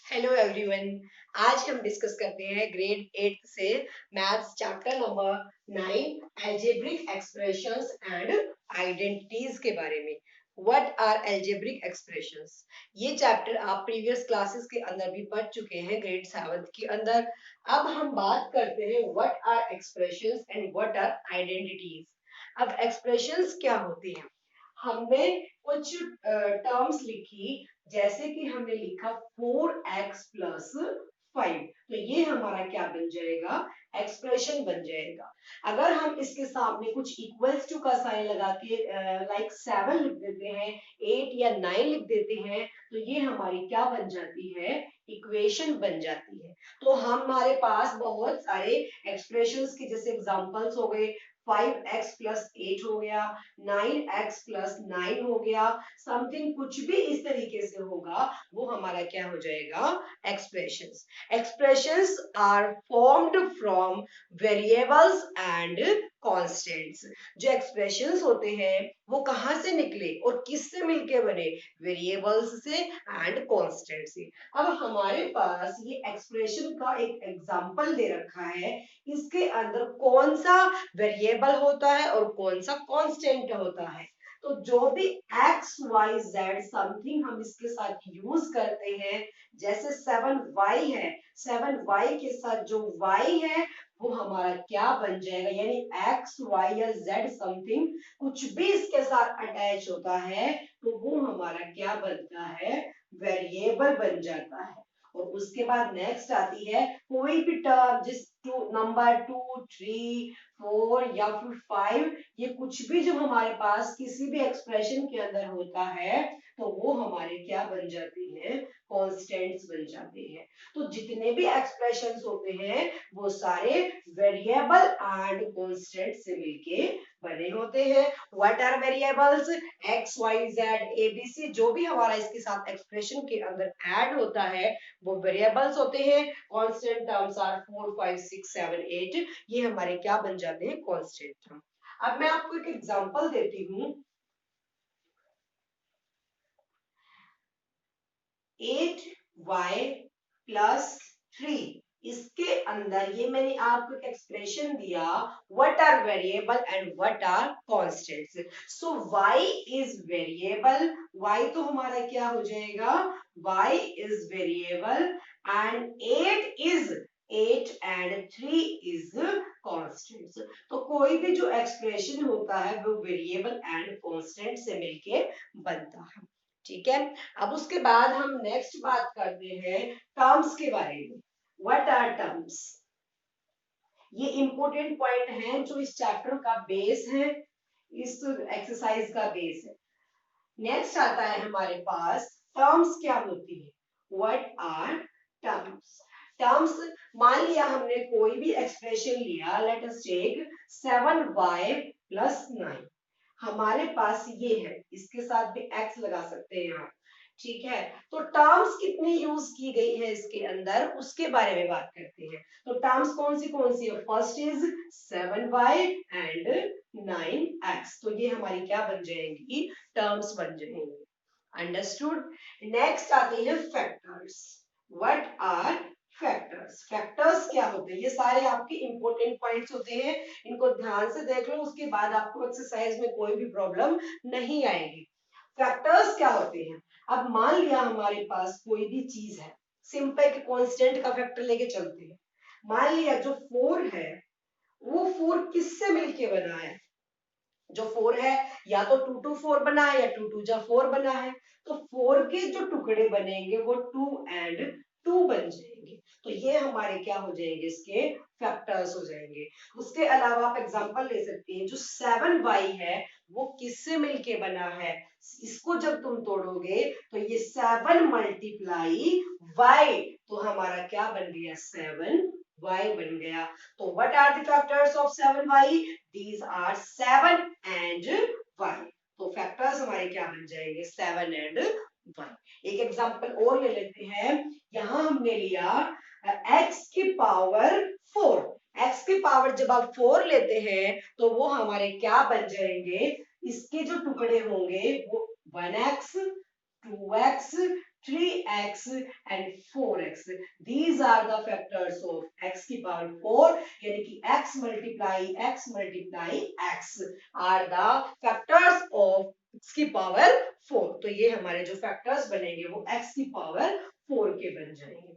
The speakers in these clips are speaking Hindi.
Hello everyone. आज हम डिस्कस करते हैं ग्रेड 8 से maths chapter number 9 algebraic expressions and identities के बारे में। What are algebraic expressions? ये चैप्टर आप प्रीवियस क्लासेस के अंदर भी पढ़ चुके हैं ग्रेड 7 के अंदर। अब हम बात करते हैं what are expressions and what are identities. अब एक्सप्रेशंस क्या होती हैं? हमने कुछ टर्म्स लिखी, जैसे कि हमने लिखा 4x प्लस 5, तो ये हमारा क्या बन जाएगा? एक्सप्रेशन बन जाएगा। अगर हम इसके सामने कुछ इक्वल्स टू का साइन लगा के लाइक 7 लिख देते हैं, 8 या 9 लिख देते हैं, तो ये हमारी क्या बन जाती है? इक्वेशन बन जाती है। तो हमारे पास बहुत सारे एक्सप्रेशंस के जैसे एग्जांपल्स हो गए, 5x प्लस 8 हो गया, 9x प्लस 9 हो गया, समथिंग कुछ भी इस तरीके से होगा, वो हमारा क्या हो जाएगा? Expressions. Expressions are formed from variables and constants. जो एक्सप्रेशंस होते हैं वो कहां से निकले और किससे मिलके बने? वेरिएबल्स से एंड कांस्टेंट से। अब हमारे पास ये एक्सप्रेशन का एक एग्जांपल दे रखा है, इसके अंदर कौन सा वेरिएबल होता है और कौन सा कांस्टेंट होता है। तो जो भी एक्स वाई जेड समथिंग हम इसके साथ यूज करते हैं, जैसे 7y है, 7y के साथ जो y है वो हमारा क्या बन जाएगा? यानी एक्स वाई या जेड समथिंग कुछ भी इसके साथ अटैच होता है तो वो हमारा क्या बनता है? वेरिएबल बन जाता है। और उसके बाद नेक्स्ट आती है कोई भी टर्म, जिस टू नंबर 2 3 4 या फिर 5, ये कुछ भी जो हमारे पास किसी भी एक्सप्रेशन के अंदर होता है तो वो हमारे क्या बन जाते हैं? कॉन्स्टेंट्स बन जाते हैं। तो जितने भी एक्सप्रेशंस होते हैं वो सारे वेरिएबल एंड कॉन्स्टेंट से मिलके बने होते हैं। What are variables? X y z a b c, जो भी हमारा इसके साथ एक्सप्रेशन के अंदर ऐड होता है वो वेरिएबल्स होते हैं। कांस्टेंट टर्म्स आर 4 5 6 7 8, ये हमारे क्या बन जाते हैं? Constant term. अब मैं आपको एक एग्जांपल देती हूँ। 8y प्लस 3, इसके अंदर ये मैंने आपको एक एक्सप्रेशन दिया, what are variable and what are constants. So y is variable, y तो हमारा क्या हो जाएगा? y is variable and 8 and 3 is constants. तो कोई भी जो एक्सप्रेशन होता है वो वेरिएबल एंड कांस्टेंट से मिलके बनता है। ठीक है। अब उसके बाद हम नेक्स्ट बात करते हैं टर्म्स के बारे में। What are terms? ये इंपॉर्टेंट पॉइंट है जो इस चैप्टर का बेस है, इस एक्सरसाइज का बेस है। नेक्स्ट आता है हमारे पास टर्म्स क्या होती है। What are terms? टर्म्स, मान लिया हमने कोई भी एक्सप्रेशन लिया, let us take 7y plus 9, हमारे पास ये है, इसके साथ भी x लगा सकते हैं आप। ठीक है। तो टर्म्स कितनी यूज की गई है इसके अंदर, उसके बारे में बात करते हैं। तो टर्म्स कौन सी है? First is 7y and 9x, तो ये हमारी क्या बन जाएंगी? टर्म्स बन जाएंगी। अंडरस्टूड। नेक्स्ट आते हैं factors. What are factors? Factors क्या होते हैं? ये सारे आपके इंपॉर्टेंट पॉइंट्स होते हैं, इनको ध्यान से देख लो, उसके बाद आपको एक्सरसाइज में कोई भी प्रॉब्लम नहीं आएगी। फैक्टर्स क्या होते हैं? अब मान लिया हमारे पास कोई भी चीज है, सिंपल के कांस्टेंट का फैक्टर लेके चलते हैं। मान लिया जो 4 है वो 4 किससे मिलके बना है? जो 4 है या तो 2 2 4 बना है या 2 2 जा 4 बना है। तो 4 के जो टुकड़े बनेंगे वो 2 एंड 2 बन जाएंगे। तो ये हमारे क्या हो जाएंगे? इसके फैक्टर्स हो जाएंगे। उसके अलावा आप एग्जांपल ले सकते हैं, जो 7y है वो किससे मिलके बना है? इसको जब तुम तोड़ोगे तो ये 7 मल्टीप्लाई y, तो हमारा क्या बन गया? 7y बन गया। तो what are the factors of 7y? These are 7 and 1। तो फैक्टर्स हमारे क्या बन जाएंगे? 7 and 1। एक एग्जांपल और ले लेते हैं। यहां हमने लिया x की पावर 4। x की पावर जब आप 4 लेते हैं तो वो हमारे क्या बन जाएंगे? इसके जो टुकड़े होंगे वो 1x 2x 3 x and 4x. These are the factors of x की power 4, यानी कि x multiply x are the factors of x की power 4. तो ये हमारे जो factors बनेंगे वो x की power 4 के बन जाएंगे.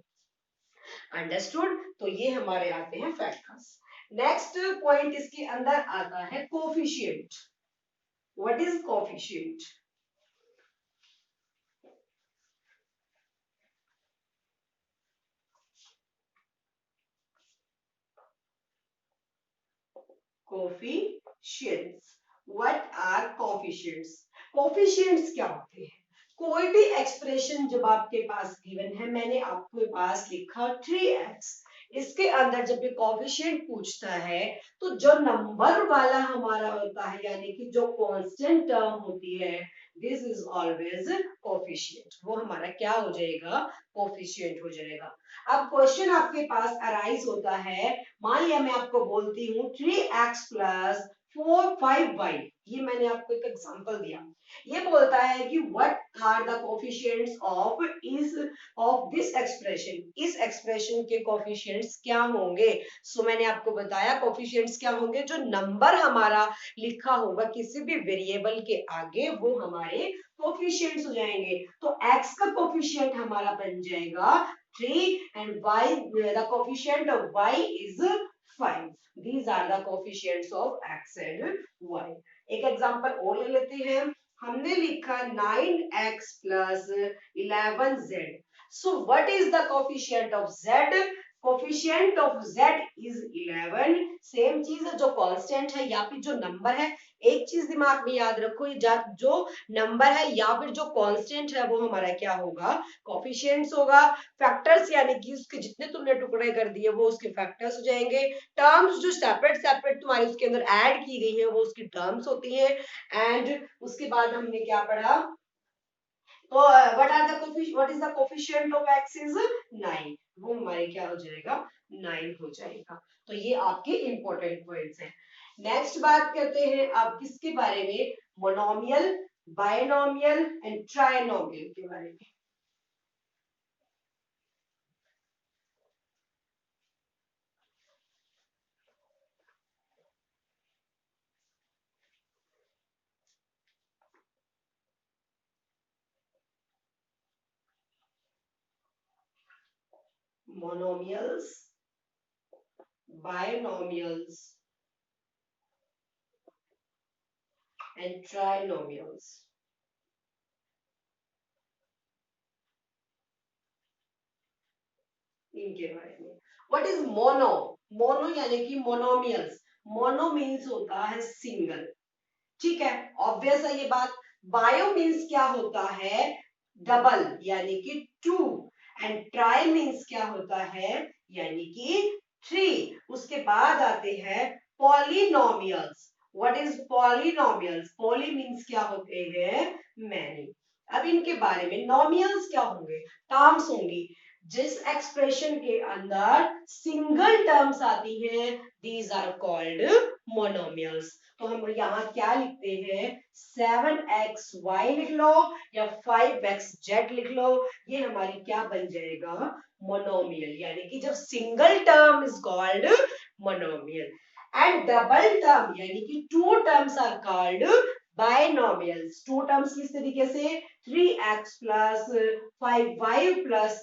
अंडरस्टूड. तो ये हमारे आते हैं फैक्टर्स. नेक्स्ट पॉइंट इसके अंदर आता है coefficient. What is coefficient? Coefficients. What are coefficients? Coefficients क्या होते हैं? कोई भी एक्सप्रेशन जब आपके पास गिवन है, मैंने आपके पास लिखा 3x, इसके अंदर जब ये कोफिशिएंट पूछता है तो जो नंबर वाला हमारा होता है, यानी कि जो कांस्टेंट टर्म होती है, दिस इज ऑलवेज कोफिशिएंट. वो हमारा क्या हो जाएगा? कोफिशिएंट हो जाएगा. अब क्वेश्चन आपके पास अराइज होता है, मान लिया मैं आपको बोलती हूँ 3x प्लस 5y. ये मैंने आपको एक एग्जांपल दिया. ये बोलता है कि what are the coefficients of this expression. इस एक्सप्रेशन के कोफिशिएंट्स क्या होंगे? सो मैंने आपको बताया कोफिशिएंट्स क्या होंगे. जो नंबर हमारा लिखा होगा किसी भी वेरिएबल के आगे, वो हमारे कोफिशिएंट्स हो जाएंगे. तो x का कोफिशिएंट हमारा बन जाएगा 3 and y, the coefficient of y is 5. These are the coefficients of x and y. एक एग्जांपल और ले लेते हैं. हमने लिखा 9x plus 11z. So what is the coefficient of z? Coefficient of z is 11. Same चीज है, जो कांस्टेंट है या फिर जो नंबर है. एक चीज दिमाग में याद रखो, जो नंबर है या फिर जो कांस्टेंट है वो हमारा क्या होगा? कोफिशिएंट्स होगा. फैक्टर्स यानी कि उसके जितने तुमने टुकड़े कर दिए वो उसके फैक्टर्स हो जाएंगे. टर्म्स जो सेपरेट तुम्हारी उसके अंदर ऐड की गई है वो उसकी टर्म्स होती है. एंड उसके बाद हमने क्या पढ़ा? तो what is the coefficient of x is 9. वो हमारे क्या हो जाएगा? 9 हो जाएगा. तो ये आपके इंपॉर्टेंट पॉइंट्स हैं. नेक्स्ट बात करते हैं आप किसके बारे में? मोनोमियल, बायनोमियल एंड ट्राइनोमियल के बारे में. Monomials, binomials and trinomials. इनके बारे में. What is mono? मोनो यानी कि मोनोमियल्स. मोनो मीन्स होता है सिंगल. ठीक है, ऑब्वियस है ये बात. बायो मीन्स क्या होता है? डबल यानी कि 2. एंड ट्राई मीन्स क्या होता है? यानी कि 3. उसके बाद आते हैं polynomials. What is polynomials? Poly means क्या होते हैं? मैनी. अब इनके बारे में, नोमियल्स क्या होंगे? टर्म्स होंगी. जिस एक्सप्रेशन के अंदर सिंगल टर्म्स आती है, दीज आर कॉल्ड मोनोमियल्स. तो हम यहाँ क्या लिखते हैं? 7xy लिख लो या 5xz लिख लो. ये हमारी क्या बन जाएगा? मोनोमियल. यानी कि जब single term is called monomial and double term यानी कि 2 टर्म्स आर कॉल्ड बायनोमियल्स. 2 टर्म्स किस तरीके से? 3x plus 5y plus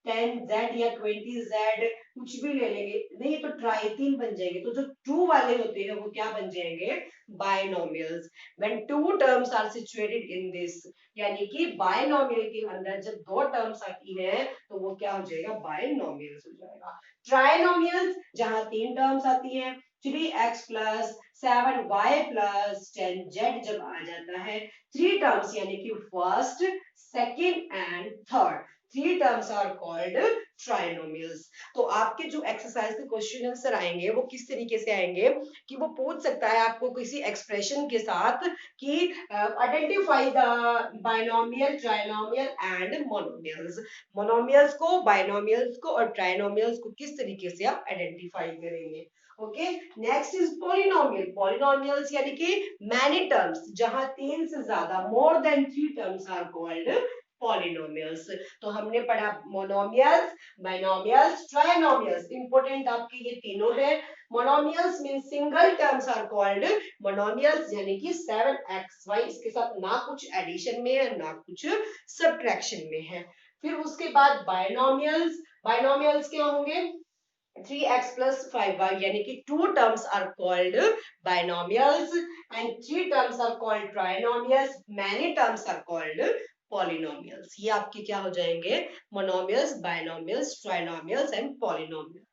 10z या 20z, कुछ भी ले लेंगे. नहीं तो ट्राई 3 बन जाएंगे. तो जो 2 वाले होते हैं वो क्या बन जाएंगे? Binomials. When 2 terms are situated in this, यानी कि बायनोमियल के अंदर जब 2 टर्म्स आती है तो वो क्या हो जाएगा? बायनोमियल्स हो जाएगा. ट्राइनोमियल्स जहां 3 टर्म्स आती है, 3x plus 7y plus 10z जब आ जाता है, 3 टर्म्स यानी कि first, second and third, 3 terms are called trinomials. तो आपके जो एक्सरसाइज के क्वेश्चन आंसर आएंगे वो किस तरीके से आएंगे कि वो पूछ सकता है आपको किसी एक्सप्रेशन के साथ कि identify the binomial, trinomial and monomials. Monomials को, बायनोमियल्स को और ट्राइनोमियल्स को किस तरीके से आप आइडेंटिफाई करेंगे. Okay. Next is polynomial. Polynomials यानी कि मैनी टर्म्स, जहां 3 से ज्यादा, more than 3 terms are called polynomials. तो हमने पढ़ा मोनोमियल्स, बाइनोमियल्स, ट्राइनोमियल्स। इंपॉर्टेंट आपके ये तीनों है। Monomials mean single terms are called monomials, यानी कि 7xy, इसके साथ ना कुछ एडिशन में है ना कुछ सब्ट्रैक्शन में है। फिर उसके बाद बाइनोमियल्स, बाइनोमियल्स क्या होंगे? 3x plus 5y, यानी कि two terms are called binomials and three terms are called trinomials, many terms are called polynomials। ये आपके क्या हो जाएंगे? Monomials, binomials, trinomials and polynomials.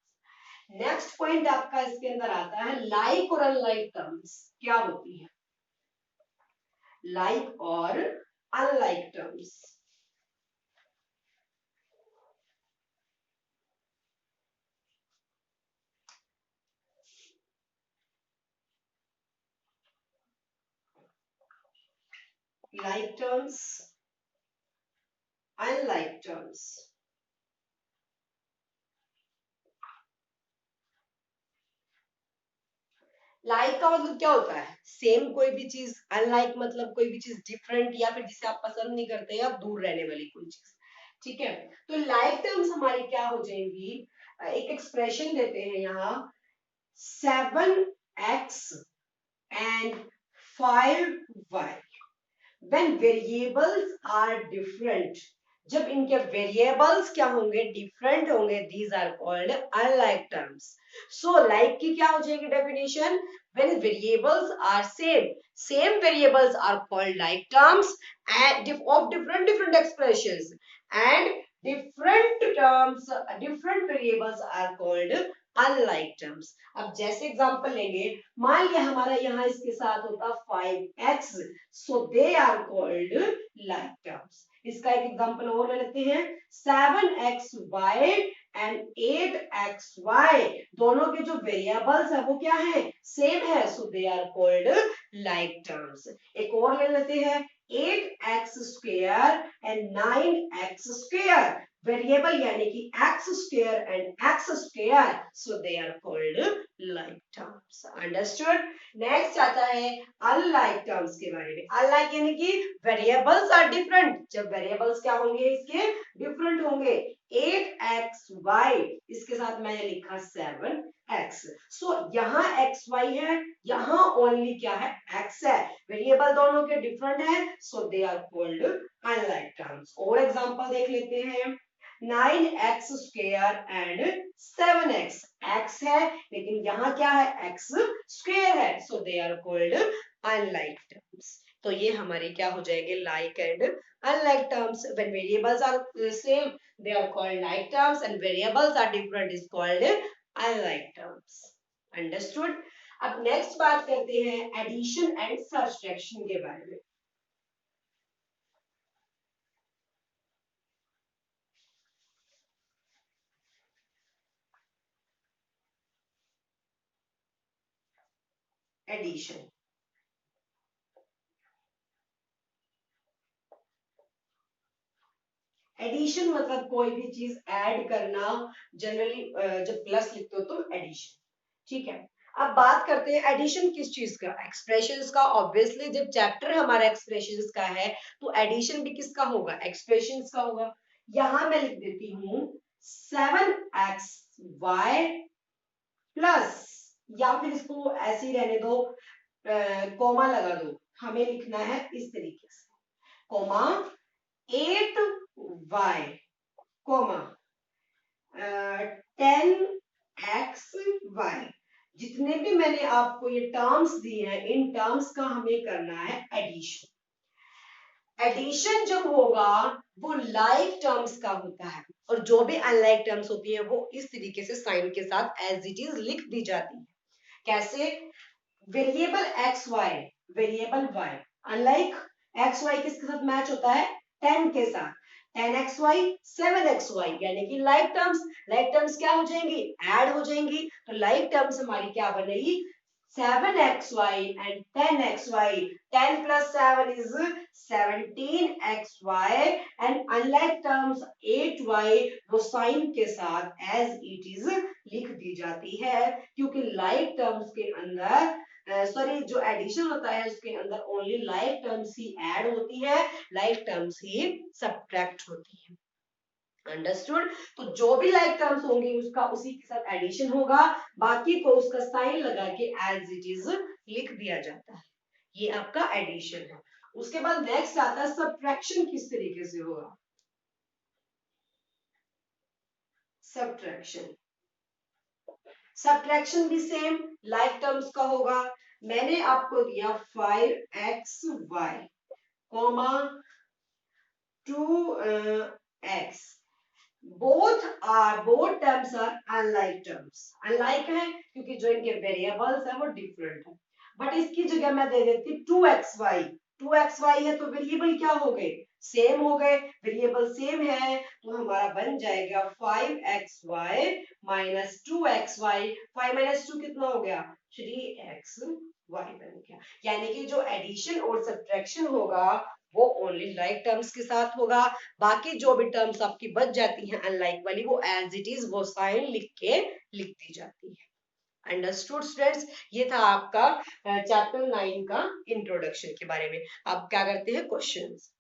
Next point आपका इसके अंदर आता है लाइक और अनलाइक टर्म्स क्या होती है? लाइक और unlike terms. like terms, unlike terms। Like का मतलब क्या होता है? सेम कोई भी चीज, अनलाइक मतलब कोई भी चीज डिफरेंट या फिर जिसे आप पसंद नहीं करते या दूर रहने वाली कोई चीज। ठीक है, तो लाइक टर्म्स हमारी क्या हो जाएंगी? एक एक्सप्रेशन देते हैं यहाँ, 7x and 5y when variables are different। जब इनके वेरिएबल्स क्या होंगे? डिफरेंट होंगे, these are called unlike terms. So like की क्या हो जाएगी definition? when variables are same variables are called like terms and of different expressions, and different terms, different variables are called unlike terms। अब जैसे एग्जांपल लेंगे, मान लिया हमारा यहाँ इसके साथ होता 5x, so they are called like terms। इसका एक एग्जांपल और ले लेते हैं, 7xy and 8xy, दोनों के जो वेरिएबल्स है वो क्या है? सेम है, so they are called like terms. एक और ले लेते हैं, 8x square and 9x square, variable यानी कि x square and x square, so they are called like terms. Understood? Next आता है अनलाइक टर्म्स के बारे में। अनलाइक यानी कि वेरिएबल्स आर डिफरेंट, जब वेरिएबल्स क्या होंगे? इसके डिफरेंट होंगे। 8xy, इसके साथ मैंने लिखा 7x, सो यहाँ xy है, यहाँ ओनली क्या है? x है, वेरिएबल दोनों के डिफरेंट है, so they are called unlike terms. और एग्जांपल देख लेते हैं, 9x square and 7x, x है लेकिन यहाँ क्या है? x स्क्वायर है, so they are called unlike terms. तो ये हमारे क्या हो जाएंगे? Like and unlike terms. When variables are same they are called like terms and variables are different is called unlike terms। understood? अब नेक्स्ट बात करते हैं एडिशन एंड सब्ट्रैक्शन के बारे में। एडिशन, एडिशन मतलब कोई भी चीज ऐड करना। जनरली जब प्लस लिखते हो तो एडिशन। ठीक है, अब बात करते हैं एडिशन किस चीज का? एक्सप्रेशंस का। ऑब्वियसली जब चैप्टर हमारा एक्सप्रेशंस का है तो एडिशन भी किसका होगा? एक्सप्रेशंस का होगा। यहां मैं लिख देती हूं 7xy प्लस, या फिर इसको ऐसे ही रहने दो, कोमा लगा दो, हमें लिखना है इस तरीके से, कोमा 8y कोमा 10xy। जितने भी मैंने आपको ये टर्म्स दिए हैं, इन टर्म्स का हमें करना है एडिशन। एडिशन जब होगा वो लाइक टर्म्स का होता है, और जो भी अनलाइक टर्म्स होती है वो इस तरीके से साइन के साथ एज इट इज लिख दी जाती है। कैसे? Variable x y, variable y, unlike x y किसके साथ मैच होता है? 10 के साथ। 10xy 7xy, यानी कि लाइक टर्म्स। लाइक टर्म्स क्या हो जाएंगी? ऐड हो जाएंगी। तो लाइक टर्म्स हमारी क्या बनेगी? 7xy and 10xy, 10 plus 7 is 17xy, and unlike terms 8y वो साइन के साथ as it is लिख दी जाती है, क्योंकि like terms के अंदर सॉरी जो एडिशन होता है उसके अंदर ओनली लाइक टर्म्स ही ऐड होती है, लाइक टर्म्स ही सब्ट्रैक्ट होती है। अंडरस्टूड। तो जो भी लाइक टर्म्स होंगी उसका उसी के साथ एडिशन होगा, बाकी को उसका साइन लगा के एज इट इज लिख दिया जाता है। ये आपका एडिशन है। उसके बाद नेक्स्ट आता है सब्ट्रैक्शन किस तरीके से होगा। सब्ट्रैक्शन, सब्ट्रैक्शन भी सेम लाइक टर्म्स का होगा। मैंने आपको दिया 5xy comma 2x, both terms are unlike terms। unlike है क्योंकि जो इनके वेरिएबल्स है वो डिफरेंट है। बट इसकी जगह मैं दे देती 2xy, 2xy है तो वेरिएबल क्या हो गए, सेम हो गए, वेरिएबल सेम है तो हमारा बन जाएगा 5xy माइनस 2xy। 5 माइनस 2 कितना हो गया, 3xy बन गया। यानी कि जो एडिशन और सब्ट्रैक्शन होगा वो ओनली लाइक टर्म्स के साथ होगा, बाकी जो भी टर्म्स आपकी बच जाती हैं अनलाइक वाली वो एज इट इज वो साइन लिख दी जाती है। Understood students. ये था आपका चैप्टर 9 का इंट्रोडक्शन के बारे में। अब क्या करते हैं क्वेश्चंस।